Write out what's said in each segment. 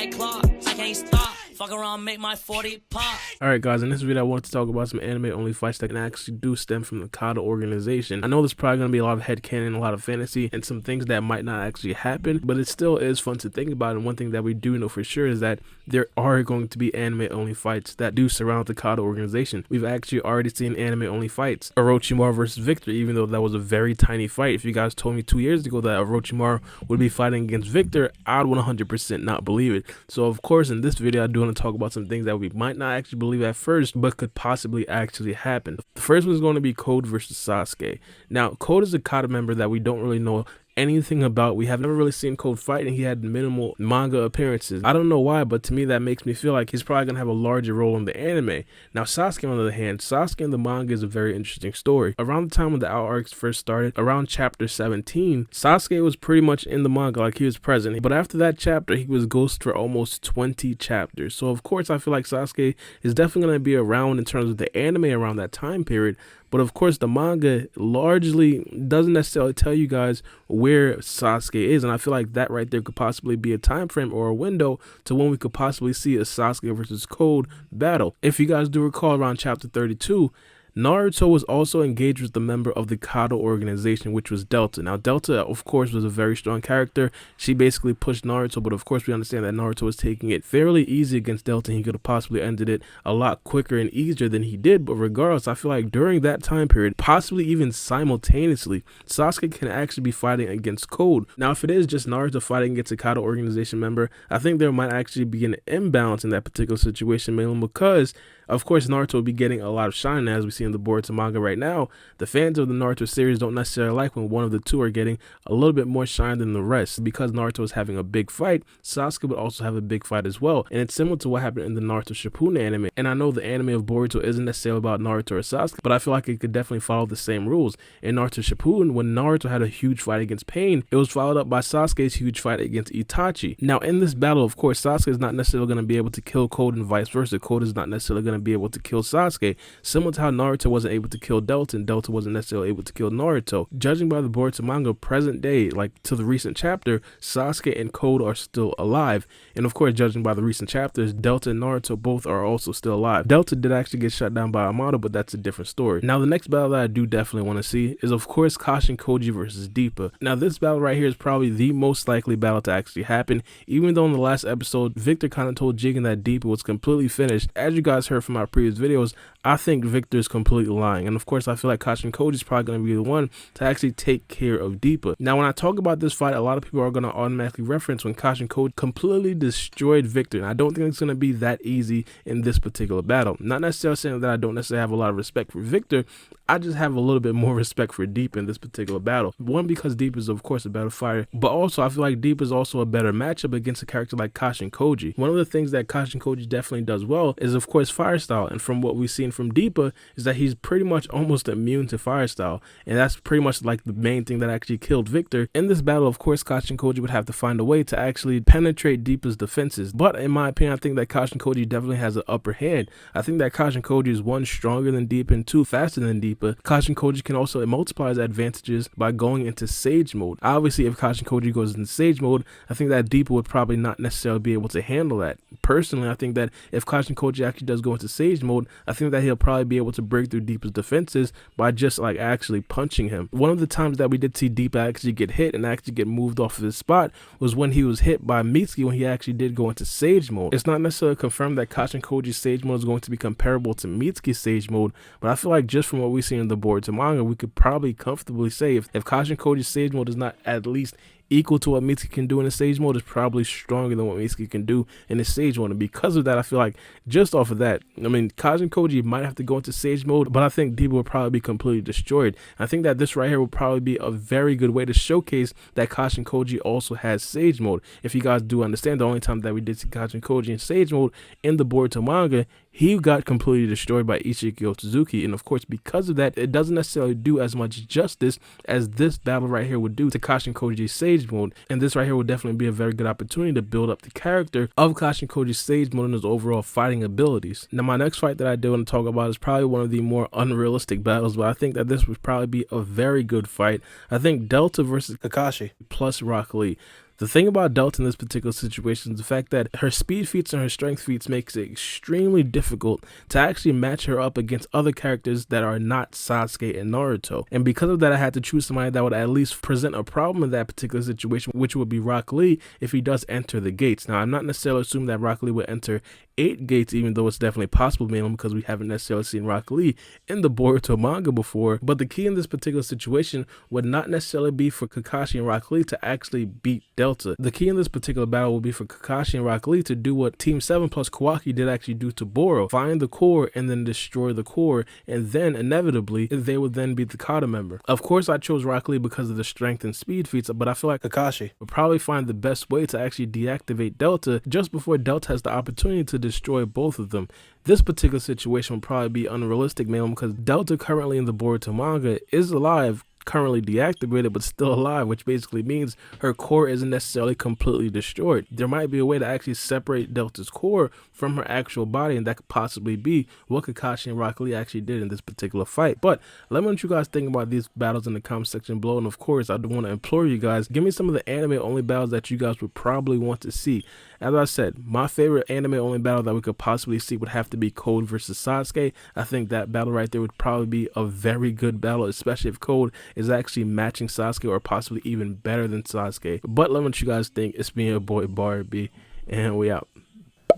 white clock. I can't stop. Fuck around, make my 40 pop. Alright guys, in this video I want to talk about some anime only fights that can actually do stem from the Kata organization. I know there's probably going to be a lot of headcanon, a lot of fantasy, and some things that might not actually happen, but it still is fun to think about. And one thing that we do know for sure is that there are going to be anime only fights that do surround the Kata organization. We've actually already seen anime only fights. Orochimaru versus Victor, even though that was a very tiny fight. If you guys told me 2 years ago that Orochimaru would be fighting against Victor, I'd 100% not believe it. So of course in this video I do want to talk about some things that we might not actually believe at first, but could possibly actually happen. The first one is going to be Code versus Sasuke. Now Code is a Kata member that we don't really know anything about. We have never really seen Code fight, and he had minimal manga appearances. I don't know why, but to me that makes me feel like he's probably gonna have a larger role in the anime. Now Sasuke, on the other hand, Sasuke in the manga is a very interesting story. Around the time when the Out arcs first started, around chapter 17, Sasuke was pretty much in the manga, like he was present, but after that chapter he was ghost for almost 20 chapters. So of course I feel like Sasuke is definitely going to be around in terms of the anime around that time period. But of course, the manga largely doesn't necessarily tell you guys where Sasuke is. And I feel like that right there could possibly be a time frame or a window to when we could possibly see a Sasuke versus Code battle. If you guys do recall, around chapter 32, Naruto was also engaged with the member of the Kata organization, which was Delta. Now, Delta, of course, was a very strong character. She basically pushed Naruto, but of course, we understand that Naruto was taking it fairly easy against Delta. He could have possibly ended it a lot quicker and easier than he did. But regardless, I feel like during that time period, possibly even simultaneously, Sasuke can actually be fighting against Code. Now, if it is just Naruto fighting against a Kata organization member, I think there might actually be an imbalance in that particular situation, mainly because of course, Naruto will be getting a lot of shine, as we see in the Boruto manga right now. The fans of the Naruto series don't necessarily like when one of the two are getting a little bit more shine than the rest. Because Naruto is having a big fight, Sasuke would also have a big fight as well. And it's similar to what happened in the Naruto Shippuden anime. And I know the anime of Boruto isn't necessarily about Naruto or Sasuke, but I feel like it could definitely follow the same rules. In Naruto Shippuden, when Naruto had a huge fight against Pain, it was followed up by Sasuke's huge fight against Itachi. Now, in this battle, of course, Sasuke is not necessarily going to be able to kill Code and vice versa. Code is not necessarily going to be able to kill Sasuke, similar to how Naruto wasn't able to kill Delta and Delta wasn't necessarily able to kill Naruto. Judging by the Boruto manga present day, like to the recent chapter, Sasuke and Code are still alive. And of course, judging by the recent chapters, Delta and Naruto both are also still alive. Delta did actually get shut down by Amato, but that's a different story. Now, the next battle that I do definitely want to see is, of course, Kashin Koji versus Deepa. Now, this battle right here is probably the most likely battle to actually happen, even though in the last episode, Victor kind of told Jigen that Deepa was completely finished. As you guys heard from my previous videos, I think Victor is completely lying. And of course, I feel like Kashin Koji is probably going to be the one to actually take care of Deepa. Now, when I talk about this fight, a lot of people are going to automatically reference when Kashin Koji completely destroyed Victor. And I don't think it's going to be that easy in this particular battle. Not necessarily saying that I don't necessarily have a lot of respect for Victor. I just have a little bit more respect for Deepa in this particular battle. One, because Deepa is of course a better fighter, but also I feel like Deepa is also a better matchup against a character like Kashin Koji. One of the things that Kashin Koji definitely does well is of course fire style, and from what we've seen from Deepa is that he's pretty much almost immune to fire style, and that's pretty much like the main thing that actually killed Victor. In this battle, of course, Kashin Koji would have to find a way to actually penetrate Deepa's defenses, but in my opinion, I think that Kashin Koji definitely has an upper hand. I think that Kashin Koji is one, stronger than Deepa, and two, faster than Deepa. Kashin Koji can also multiply his advantages by going into Sage mode. Obviously, if Kashin Koji goes into Sage mode, I think that Deepa would probably not necessarily be able to handle that. Personally, I think that if Kashin Koji actually does go into Sage mode, I think that he'll probably be able to break through Deepa's defenses by just like actually punching him. One of the times that we did see Deepa actually get hit and actually get moved off of his spot was when he was hit by Mitsuki when he actually did go into Sage mode. It's not necessarily confirmed that Kashin Koji's Sage mode is going to be comparable to Mitsuki's Sage mode, but I feel like just from what we've seen in the Boruto manga, we could probably comfortably say if Kashin Koji's Sage mode is not at least equal to what Mitsuki can do in the Sage mode, is probably stronger than what Mitsuki can do in the Sage mode. And because of that, I feel like just off of that, I mean, Kashin Koji might have to go into Sage mode, but I think Deepa will probably be completely destroyed. I think that this right here will probably be a very good way to showcase that Kashin Koji also has Sage mode. If you guys do understand, the only time that we did see Kashin Koji in Sage mode in the Boruto manga, he got completely destroyed by Ichiki Otsutsuki, and of course because of that, it doesn't necessarily do as much justice as this battle right here would do to Kashin Koji's Sage mode, and this right here would definitely be a very good opportunity to build up the character of Kashin Koji's Sage mode and his overall fighting abilities. Now my next fight that I do want to talk about is probably one of the more unrealistic battles, but I think that this would probably be a very good fight. I think Delta versus Kakashi plus Rock Lee. The thing about Delta in this particular situation is the fact that her speed feats and her strength feats makes it extremely difficult to actually match her up against other characters that are not Sasuke and Naruto. And because of that, I had to choose somebody that would at least present a problem in that particular situation, which would be Rock Lee if he does enter the gates. Now, I'm not necessarily assuming that Rock Lee would enter 8 gates, even though it's definitely possible, mainly because we haven't necessarily seen Rock Lee in the Boruto manga before. But the key in this particular situation would not necessarily be for Kakashi and Rock Lee to actually beat Delta. The key in this particular battle will be for Kakashi and Rock Lee to do what Team 7 plus Kawaki did actually do to Boro: find the core and then destroy the core, and then inevitably they would then beat the Kata member. Of course, I chose Rock Lee because of the strength and speed feats, but I feel like Kakashi would probably find the best way to actually deactivate Delta just before Delta has the opportunity to destroy both of them. This particular situation would probably be unrealistic, mainly because Delta currently in the Boruto manga is alive, currently deactivated but still alive, which basically means her core isn't necessarily completely destroyed. There might be a way to actually separate Delta's core from her actual body, and that could possibly be what Kakashi and Rock Lee actually did in this particular fight. But let me know what you guys think about these battles in the comment section below, and of course I do want to implore you guys, give me some of the anime only battles that you guys would probably want to see. As I said, my favorite anime only battle that we could possibly see would have to be Code versus Sasuke. I think that battle right there would probably be a very good battle, especially if Code is actually matching Sasuke or possibly even better than Sasuke. But let me know what you guys think. It's me, your boy Baara B, and we out.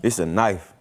It's a knife.